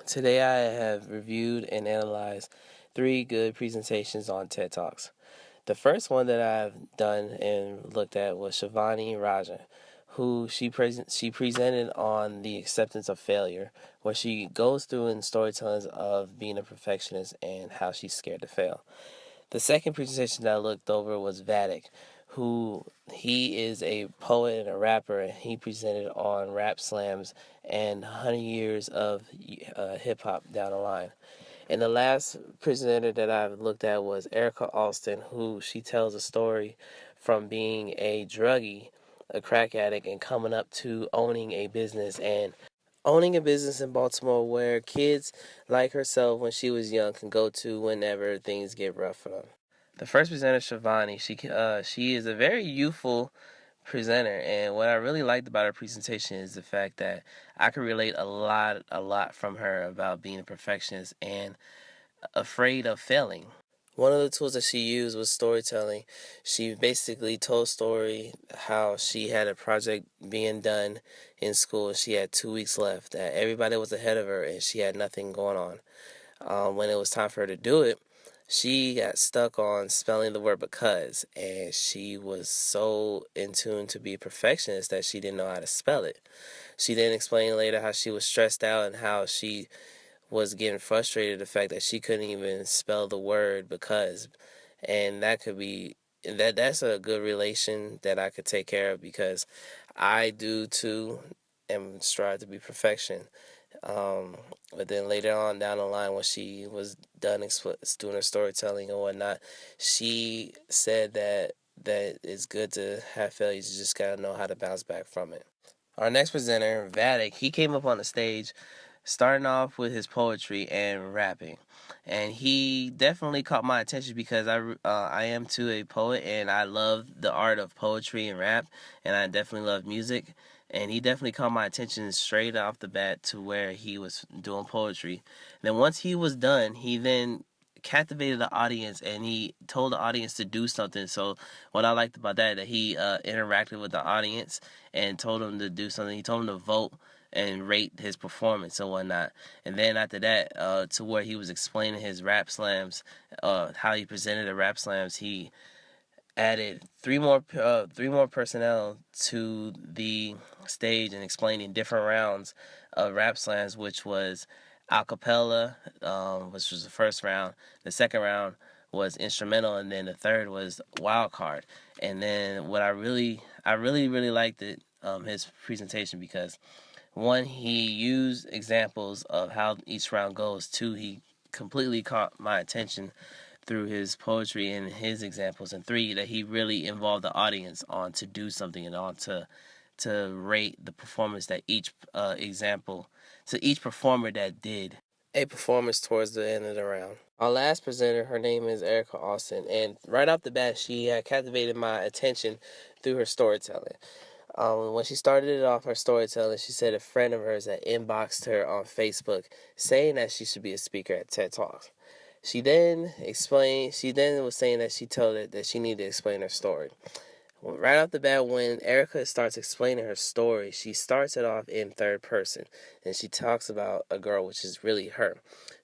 Today I have reviewed and analyzed three good presentations on TED Talks. The first one that I've done and looked at was Shivani Rajan, who she presented on the acceptance of failure, where she goes through in storytellings of being a perfectionist and how she's scared to fail. The second presentation that I looked over was Vadik, who he is a poet and a rapper, and he presented on rap slams and 100 years of hip hop down the line. And the last presenter that I've looked at was Erica Alston, who she tells a story from being a druggie, a crack addict, and coming up to owning a business in Baltimore where kids like herself when she was young can go to whenever things get rough for them. The first presenter, Shivani, she is a very youthful presenter, and what I really liked about her presentation is the fact that I could relate a lot from her about being a perfectionist and afraid of failing. One of the tools that she used was storytelling. She basically told story how she had a project being done in school. She had 2 weeks left. That everybody was ahead of her, and she had nothing going on. When it was time for her to do it, she got stuck on spelling the word because, and she was so in tune to be a perfectionist that she didn't know how to spell it. She then explained later how she was stressed out and how she was getting frustrated the fact that she couldn't even spell the word because, and that's a good relation that I could take care of because I do too and strive to be perfection. um, but then later on down the line, when she was done doing her storytelling and whatnot, she said that it's good to have failures. You just gotta know how to bounce back from it. Our next presenter, Vadik, he came up on the stage starting off with his poetry and rapping. And he definitely caught my attention because I am too a poet and I love the art of poetry and rap, and I definitely love music. And he definitely caught my attention straight off the bat to where he was doing poetry. Then once he was done, he then captivated the audience and he told the audience to do something. So what I liked about that he interacted with the audience and told them to do something. He told them to vote and rate his performance and whatnot. And then after that, to where he was explaining his rap slams, how he presented the rap slams, he added three more personnel to the stage and explaining different rounds of rap slams, which was acapella, which was the first round. The second round was instrumental, and then the third was wild card. And then I really liked it, his presentation because one, he used examples of how each round goes. Two, he completely caught my attention through his poetry and his examples. And three, that he really involved the audience on to do something and on to rate the performance that each example, to each performer that did a performance towards the end of the round. Our last presenter, her name is Erica Austin, and right off the bat, she had captivated my attention through her storytelling. When she started it off her storytelling, she said a friend of hers had inboxed her on Facebook saying that she should be a speaker at TED Talks. She then was saying that she told it that she needed to explain her story. Well, right off the bat, when Erica starts explaining her story, she starts it off in third person. And she talks about a girl, which is really her,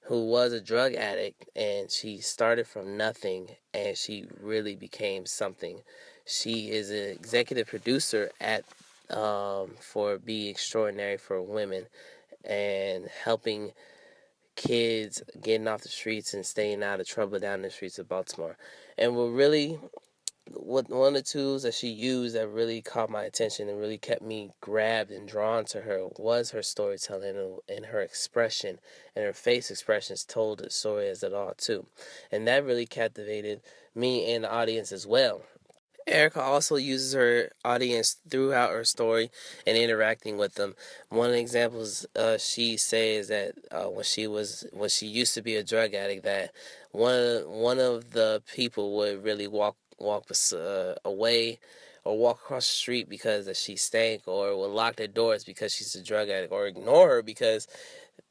who was a drug addict and she started from nothing and she really became something. She is an executive producer at for Be Extraordinary for Women and helping kids getting off the streets and staying out of trouble down the streets of Baltimore. And one of the tools that she used that really caught my attention and really kept me grabbed and drawn to her was her storytelling and her expression, and her face expressions told the story as it all too. And that really captivated me and the audience as well. Erica also uses her audience throughout her story and interacting with them. One of the examples she says that when she used to be a drug addict, that one of the people would really walk away or walk across the street because that she stank, or would lock their doors because she's a drug addict, or ignore her because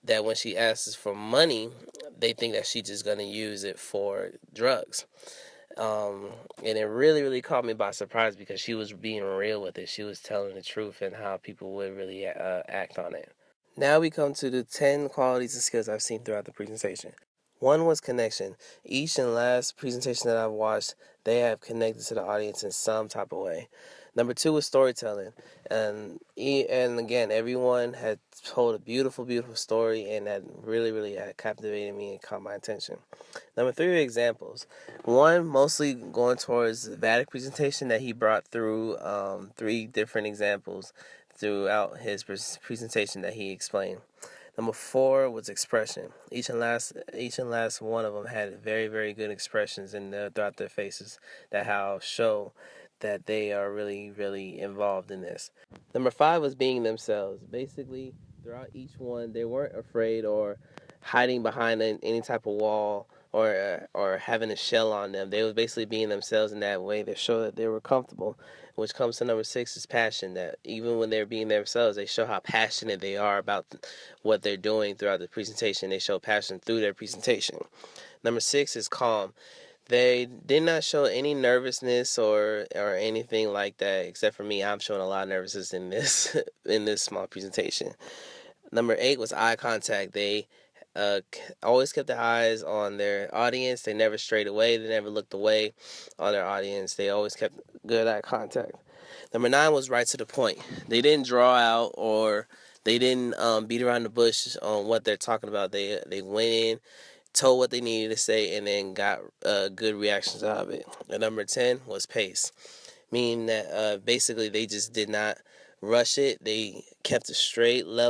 that when she asks for money, they think that she's just gonna use it for drugs. And it really, really caught me by surprise because she was being real with it. She was telling the truth and how people would really act on it. Now we come to the 10 qualities and skills I've seen throughout the presentation. One was connection. Each and last presentation that I've watched, they have connected to the audience in some type of way. Number two was storytelling, and again, everyone had told a beautiful, beautiful story, and that really, really had captivated me and caught my attention. Number three were examples. One mostly going towards the Vedic presentation that he brought through three different examples throughout his presentation that he explained. Number four was expression. Each and last one of them had very, very good expressions throughout their faces that how show that they are really, really involved in this. Number five was being themselves. Basically, throughout each one, they weren't afraid or hiding behind any type of wall or having a shell on them. They was basically being themselves in that way to show that they were comfortable. Which comes to number six is passion. That even when they're being themselves, they show how passionate they are about what they're doing throughout the presentation. They show passion through their presentation. Number six is calm. They did not show any nervousness or anything like that, except for me. I'm showing a lot of nervousness in this in this small presentation. Number eight was eye contact. They always kept their eyes on their audience. They never strayed away. They never looked away on their audience. They always kept good eye contact. Number nine was right to the point. They didn't draw out or they didn't beat around the bush on what they're talking about. They went in, told what they needed to say, and then got good reactions out of it. And number 10 was pace, meaning that basically they just did not rush it. They kept a straight level